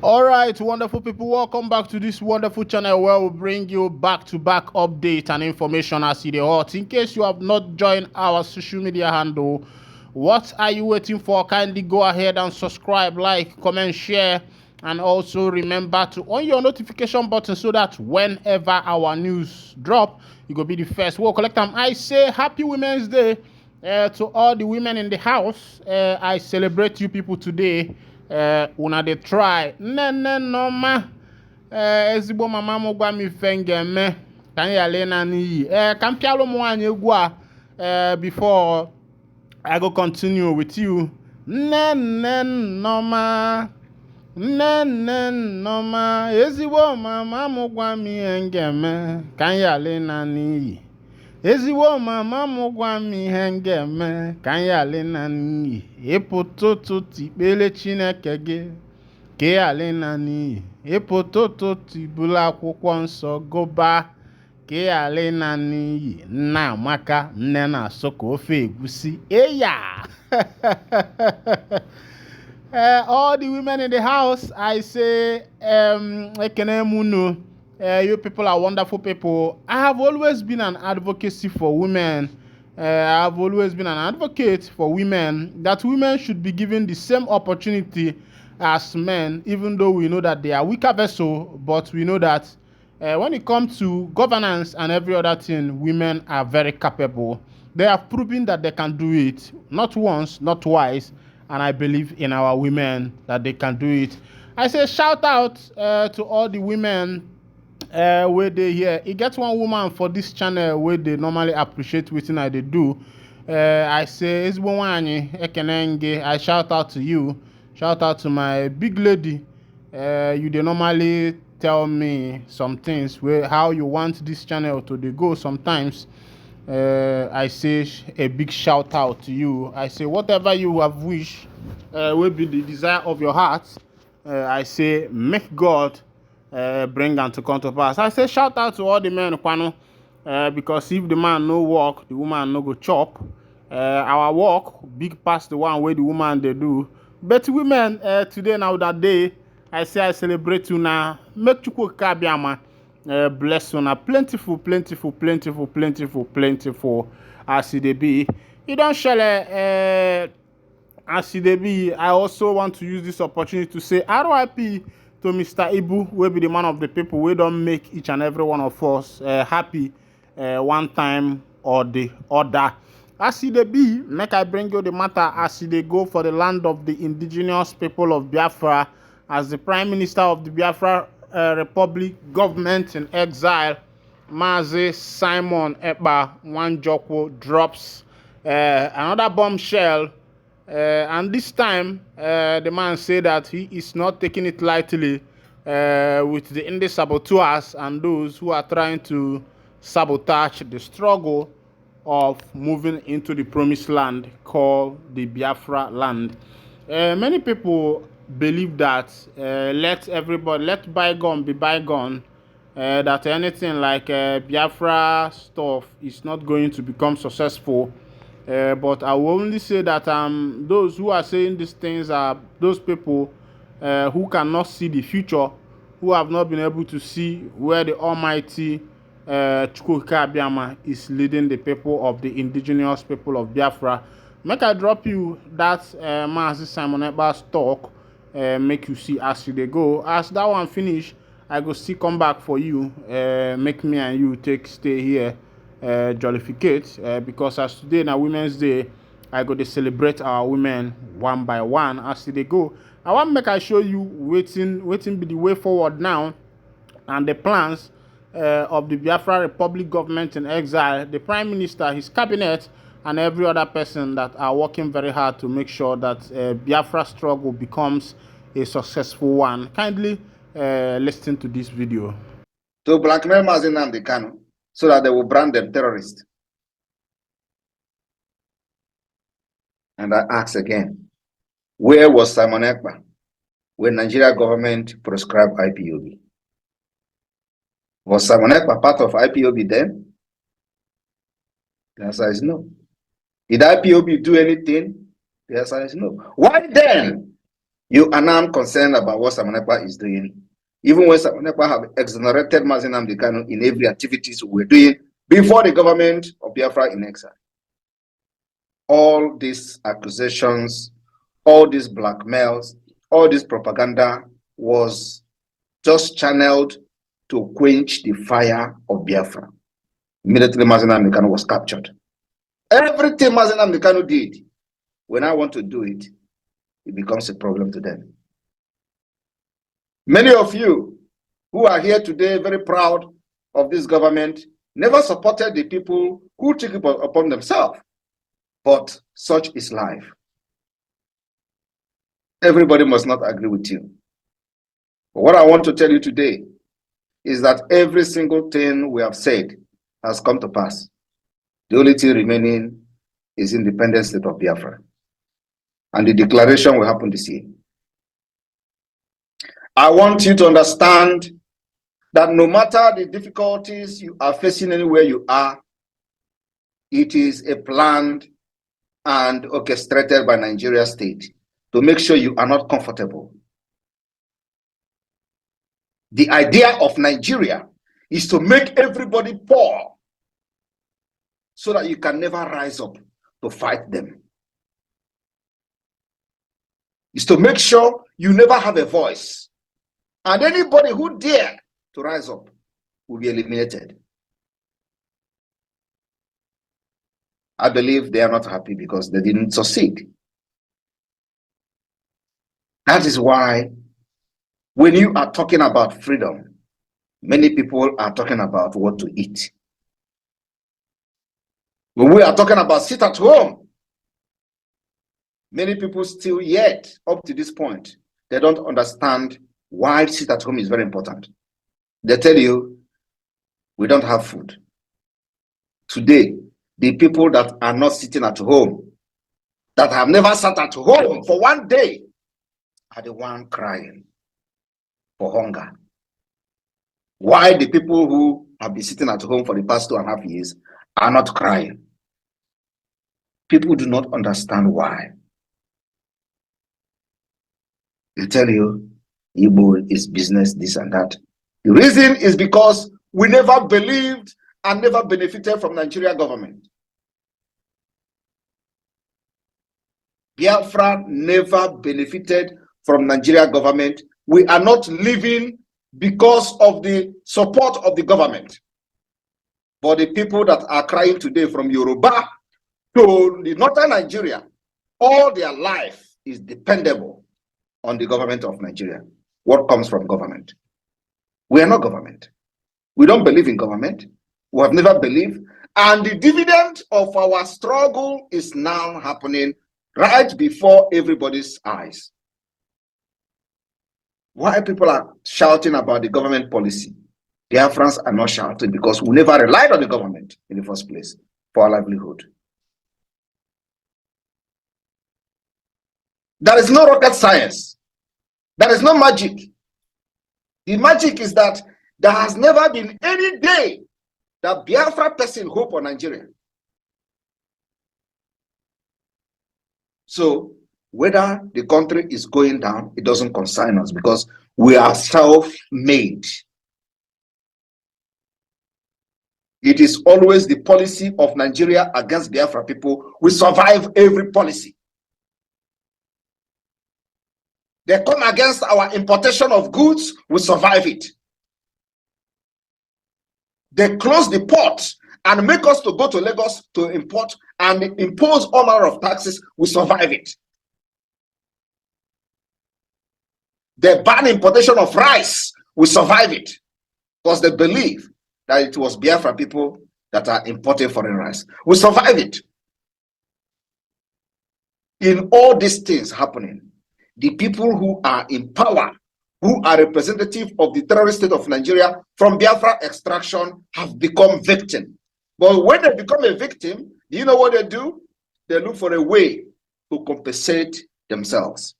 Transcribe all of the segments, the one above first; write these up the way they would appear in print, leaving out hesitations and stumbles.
All right, wonderful people, welcome back to this wonderful channel where we bring you back-to-back update and information as it is hot. In case you have not joined our social media handle, what are you waiting for? Kindly go ahead and subscribe, like, comment, share, and also remember to on your notification button so that whenever our news drop, you go be the first. We'll collect them. I say Happy Women's Day to all the women in the house. I celebrate you people today. Una dey try nne noma ezigbo mama m gwa m ife m ga-eme ka anyị ghara ịna n'iyi ka m pịalụ m nwaanyị egwu a before I go continue with you. Nne noma ezigbo mama m gwa m ihe m ga-eme ka anyị ghara ịna n'iyi. Ezigbo mama m gwa m ihe m ga-eme ka anyị ghara ịna n'iyi. Ịpụta ụtụtụ ikpere Chineke gị ka ị ghara ịna n'iyi. Ịpụta ụtụtụ iburu akwụkwọ nsọ gụba ka ị ghara ịna n'iyi. Nna Amaka nne na-asụ ka ofe egusi. Eya! All the women in the house, I say, ekene munu. You people are wonderful people. I have always been an advocacy for women. I have always been an advocate for women, that women should be given the same opportunity as men, even though we know that they are weaker vessel, but we know that when it comes to governance and every other thing, women are very capable. They have proven that they can do it, not once, not twice, and I believe in our women that they can do it. I say shout out to all the women where they here. It gets one woman for this channel where they normally appreciate wetin I dey do. I say I shout out to you. Shout out to my big lady. You dey normally tell me some things where how you want this channel to dey go sometimes. I say a big shout out to you. I say whatever you have wished will be the desire of your heart. I say make God bring and to come to pass. I say shout out to all the men, Kwano, because if the man no work, the woman no go chop. Our work big past the one where the woman they do. But women today now that day, I say I celebrate you now. Make chukwu kabiama. Bless you now. Plentiful as it be. You don't share as it be. I also want to use this opportunity to say RIP to Mr. Ibu, will be the man of the people. We don't make each and every one of us happy one time or the other. As it be, make I bring you the matter as they go for the land of the indigenous people of Biafra, as the Prime Minister of the Biafra Republic government in exile, Mazi Simon Ekpa Wanjoko drops another bombshell. And this time, the man said that he is not taking it lightly with the indie saboteurs and those who are trying to sabotage the struggle of moving into the promised land called the Biafra land. Many people believe that let bygone be bygone, that anything like Biafra stuff is not going to become successful. But I will only say that those who are saying these things are those people who cannot see the future, who have not been able to see where the Almighty Chukwuka Abiyama is leading the people of the indigenous people of Biafra. Make I drop you that Mazi Simon Ekpa's talk, make you see as they go. As that one finish, I go still come back for you, make me and you stay here. Jollificate because as today na Women's Day, I go to celebrate our women one by one as they go. I want make I show you waiting be the way forward now and the plans of the Biafra Republic government in exile, the Prime Minister, his cabinet, and every other person that are working very hard to make sure that Biafra struggle becomes a successful one. Kindly listen to this video. To blackmail Mazi Nnamdi Kanu, so that they will brand them terrorists. And I ask again, where was Simon Ekpa when Nigeria government prescribed IPOB? Was Simon Ekpa part of IPOB then? The answer is no. Did IPOB do anything? The answer is no. Why then You are now concerned about what Simon Ekpa is doing, even when Simon Ekpa have exonerated Mazi Nnamdi Kanu in every activities we were doing before the government of Biafra in exile. All these accusations, all these blackmails, all this propaganda was just channeled to quench the fire of Biafra. Immediately, Mazi Nnamdi Kanu was captured. Everything Mazi Nnamdi Kanu did, when I want to do it, it becomes a problem to them. Many of you who are here today, very proud of this government, never supported the people who took it upon themselves. But such is life. Everybody must not agree with you. But what I want to tell you today is that every single thing we have said has come to pass. The only thing remaining is independent state of Biafra. And the declaration will happen this year. I want you to understand that no matter the difficulties you are facing anywhere you are, it is a planned and orchestrated by Nigeria state to make sure you are not comfortable. The idea of Nigeria is to make everybody poor so that you can never rise up to fight them. It's to make sure you never have a voice. And anybody who dare to rise up will be eliminated. I believe they are not happy because they didn't succeed. That is why when you are talking about freedom, many people are talking about what to eat. When we are talking about sit at home, many people still yet, up to this point, they don't understand why sit at home is very important. They tell you, we don't have food. Today, the people that are not sitting at home, that have never sat at home for one day, are the one crying for hunger. Why the people who have been sitting at home for the past 2.5 years are not crying? People do not understand why. They tell you, Igbo is business, this and that. The reason is because we never believed and never benefited from Nigeria government. Biafra never benefited from Nigeria government. We are not living because of the support of the government. But the people that are crying today from Yoruba to the northern Nigeria, all their life is dependable on the government of Nigeria. What comes from government? We are not government. We don't believe in government. We have never believed. And the dividend of our struggle is now happening right before everybody's eyes. Why people are shouting about the government policy? Biafrans are not shouting because we never relied on the government in the first place for our livelihood. There is no rocket science. There is no magic. The magic is that there has never been any day that Biafra person hope on Nigeria. So whether the country is going down, it doesn't concern us because we are self-made. It is always the policy of Nigeria against Biafra people. We survive every policy. They come against our importation of goods, we survive it. They close the ports and make us to go to Lagos to import and impose all manner of taxes, we survive it. They ban importation of rice, we survive it. Because they believe that it was Biafra people that are importing foreign rice. We survive it. In all these things happening, the people who are in power, who are representative of the terrorist state of Nigeria from Biafra extraction have become victim. But when they become a victim, do you know what they do? They look for a way to compensate themselves.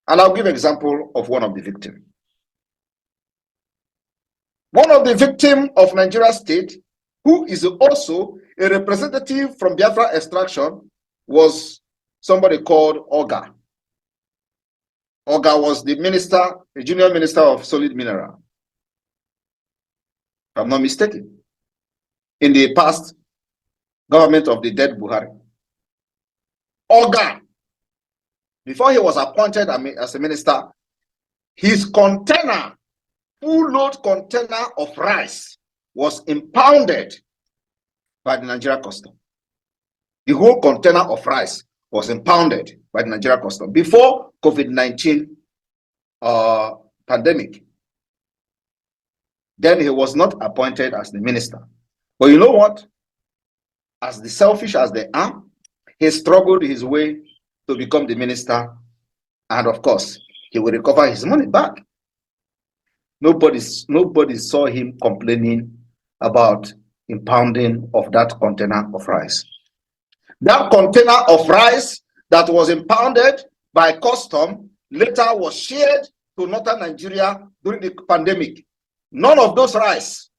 And I'll give an example of one of the victims. One of the victims of Nigeria state, who is also a representative from Biafra extraction, was somebody called Oga. Oga was the minister, the junior minister of solid mineral, if I'm not mistaken, in the past government of the dead Buhari. Oga, before he was appointed as a minister, his container, full load container of rice was impounded by the Nigeria custom. The whole container of rice was impounded by the Nigeria custom before COVID-19 pandemic. Then he was not appointed as the minister. But you know what? As the selfish as they are, he struggled his way to become the minister. And of course, he will recover his money back. Nobody saw him complaining about impounding of that container of rice. That container of rice that was impounded by custom later was shared to northern Nigeria during the pandemic. None of those rice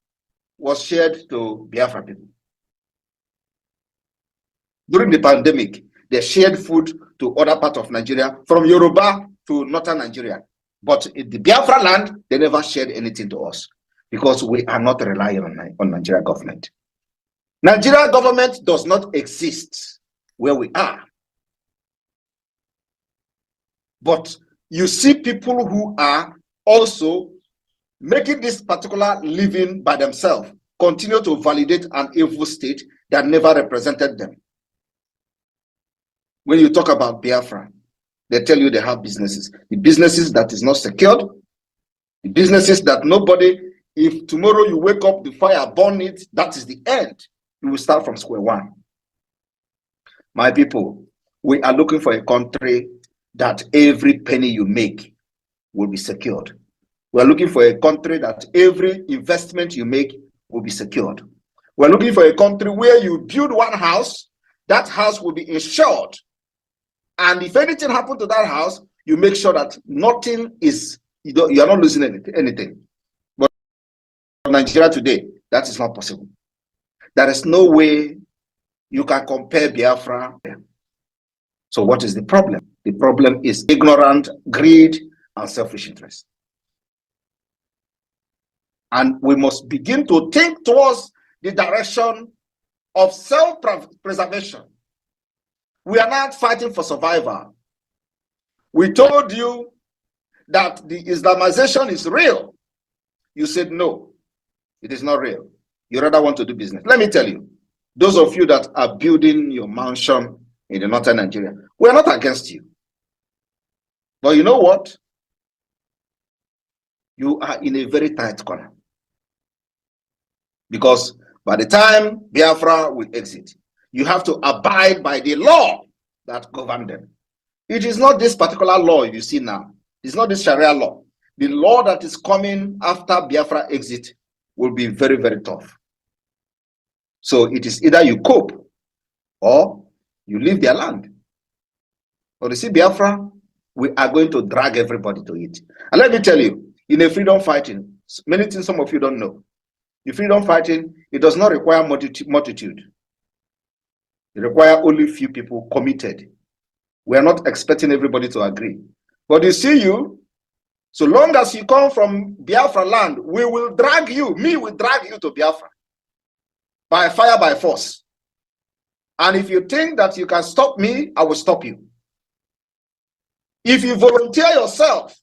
was shared to Biafra people. During the pandemic, they shared food to other parts of Nigeria, from Yoruba to northern Nigeria. But in the Biafra land, they never shared anything to us because we are not relying on Nigeria government. Nigeria government does not exist where we are. But you see people who are also making this particular living by themselves continue to validate an evil state that never represented them. When you talk about Biafra, they tell you they have businesses. The businesses that is not secured, the businesses that nobody, if tomorrow you wake up, the fire burn it, that is the end. You will start from square one. My people, we are looking for a country that every penny you make will be secured. We are looking for a country that every investment you make will be secured. We are looking for a country where you build one house, that house will be insured. And if anything happens to that house, you make sure that nothing is, you are not losing anything. But in Nigeria today, that is not possible. There is no way you can compare Biafra. So what is the problem? The problem is ignorant greed and selfish interest. And we must begin to think towards the direction of self-preservation. We are not fighting for survival. We told you that the Islamization is real. You said no, it is not real. You rather want to do business. Let me tell you, those of you that are building your mansion in the northern Nigeria, we are not against you. But you know what? You are in a very tight corner. Because by the time Biafra will exit, you have to abide by the law that governs them. It is not this particular law you see now. It's not this Sharia law. The law that is coming after Biafra exit will be very, very tough. So it is either you cope or you leave their land. But you see, Biafra, we are going to drag everybody to it. And let me tell you, in a freedom fighting, many things some of you don't know. In freedom fighting, it does not require multitude. It requires only few people committed. We are not expecting everybody to agree. But you see, so long as you come from Biafra land, we will drag you, me will drag you to Biafra. By fire, by force. And if you think that you can stop me, I will stop you. If you volunteer yourself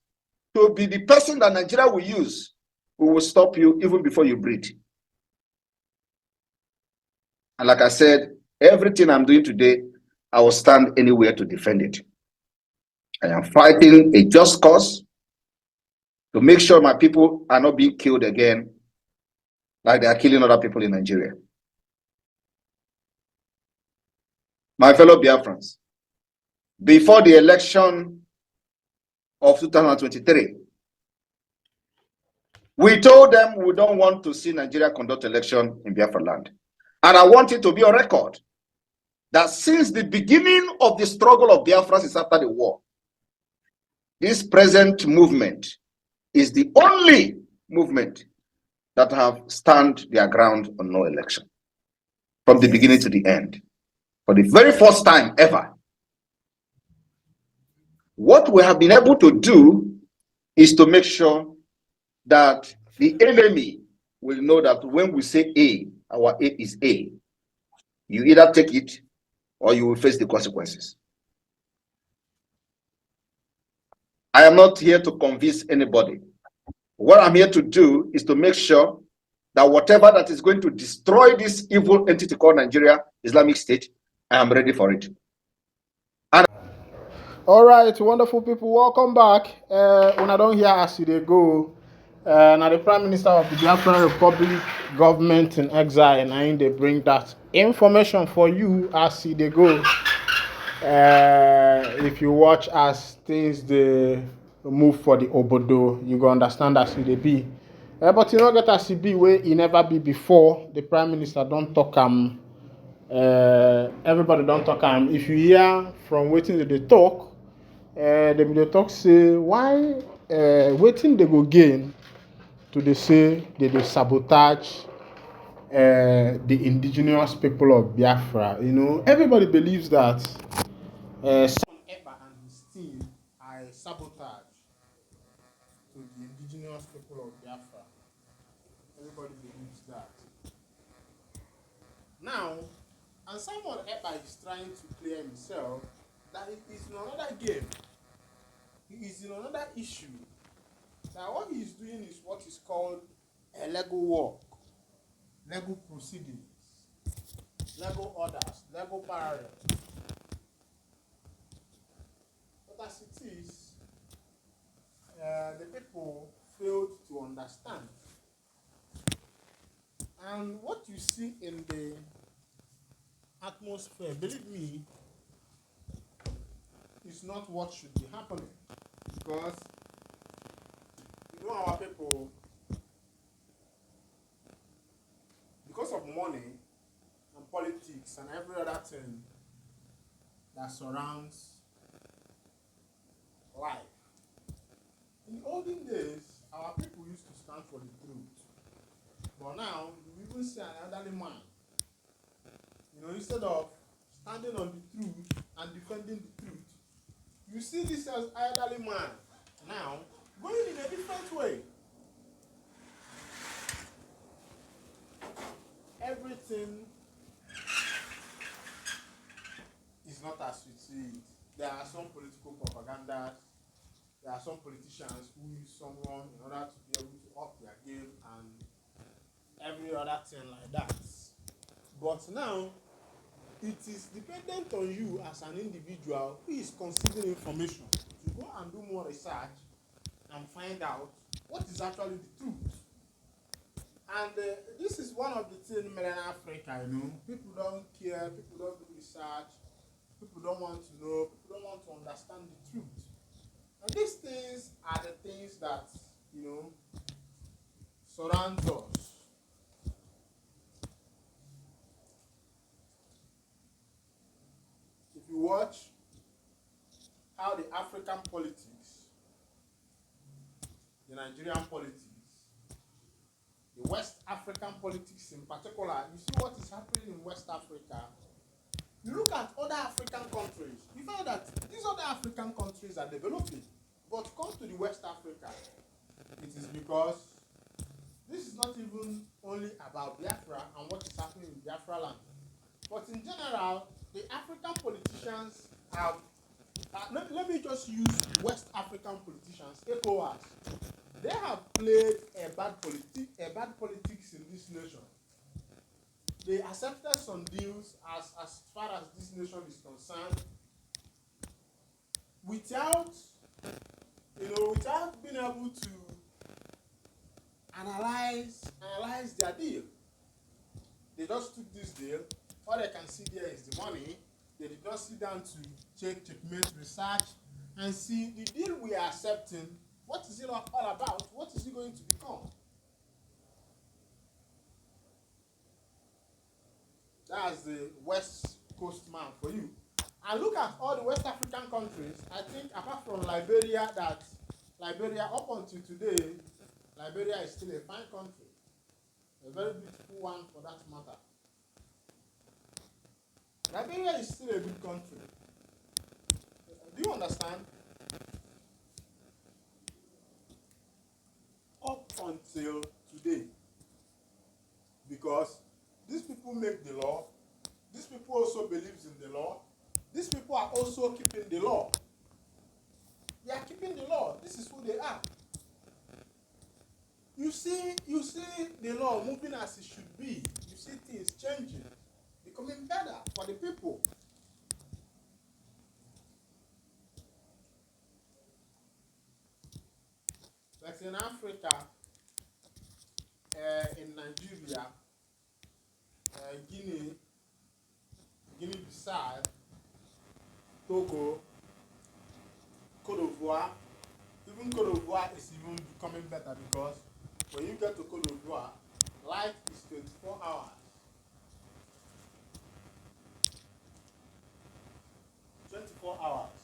to be the person that Nigeria will use, we will stop you even before you breathe. And like I said, everything I'm doing today, I will stand anywhere to defend it. I am fighting a just cause to make sure my people are not being killed again like they are killing other people in Nigeria. My fellow Biafrans, before the election of 2023, we told them we don't want to see Nigeria conduct election in Biafra land. And I want it to be on record that since the beginning of the struggle of Biafra since after the war, this present movement is the only movement that have stand their ground on no election from the beginning to the end. For the very first time ever, What we have been able to do is to make sure that the enemy will know that when we say A, our A is A. You either take it or you will face the consequences. I am not here to convince anybody. What I'm here to do is to make sure that whatever that is going to destroy this evil entity called Nigeria Islamic State, I am ready for it. All right, wonderful people, welcome back. When I don't hear as they go, now the Prime Minister of the Biafra Republic government in exile, and they bring that information for you as they go. If you watch as things they move for the obodo, you go understand as they be. But you know get as be where it never be before. The Prime Minister don't talk everybody don't talk if you hear from waiting they talk, they talk say why waiting they go gain to they say they sabotage the indigenous people of Biafra. You know, everybody believes that Simon Ekpa and his team are a sabotage to the indigenous people of Biafra. Everybody believes that. Now, and Simon Ekpa is trying to clear himself that he is in another game. He is in another issue. Now, what he is doing is what is called a legal work, legal proceedings, legal orders, legal parallel. But as it is, the people failed to understand. And what you see in the atmosphere, believe me, is not what should be happening. Because you know our people, because of money and politics and every other thing that surrounds life. In olden days, our people used to stand for the truth. But now, you even see an elderly man, you know, instead of standing on the truth and defending the truth, you see this as elderly man now going in a different way. Everything is not as you see it. There are some political propagandas. There are some politicians who use someone in order to be able to up their game and every other thing like that. But now, it is dependent on you as an individual who is considering information to go and do more research and find out what is actually the truth. And this is one of the things in Africa, you know. People don't care, people don't do research, people don't want to know, people don't want to understand the truth. And these things are the things that, you know, surround us. If you watch how the African politics, the Nigerian politics, the West African politics in particular, you see what is happening in West Africa. You look at other African countries, you find that these other African countries are developing. But come to the West Africa, it is because this is not even only about Biafra and what is happening in Biafra land. But in general, the African politicians have, let me just use West African politicians, ECOWAS. They have played a bad politics in this nation. They accepted some deals as far as this nation is concerned without being able to analyze their deal. They just took this deal. All they can see there is the money. They did not sit down to checkmate research and see the deal we are accepting. What is it all about? What is it going to become? That's the West Coast man for you. And look at all the West African countries. I think apart from Liberia, up until today, Liberia is still a fine country. A very beautiful one for that matter. Liberia is still a good country. Do you understand? until today. Because these people make the law, these people also believes in the law, these people are also keeping the law. They are keeping the law. This is who they are. You see the law moving as it should be. You see things changing, becoming better for the people. Like in Africa, in Nigeria, Guinea-Bissau, Togo, Cote d'Ivoire. Even Cote d'Ivoire is even becoming better because when you get to Cote d'Ivoire, light is 24 hours. 24 hours.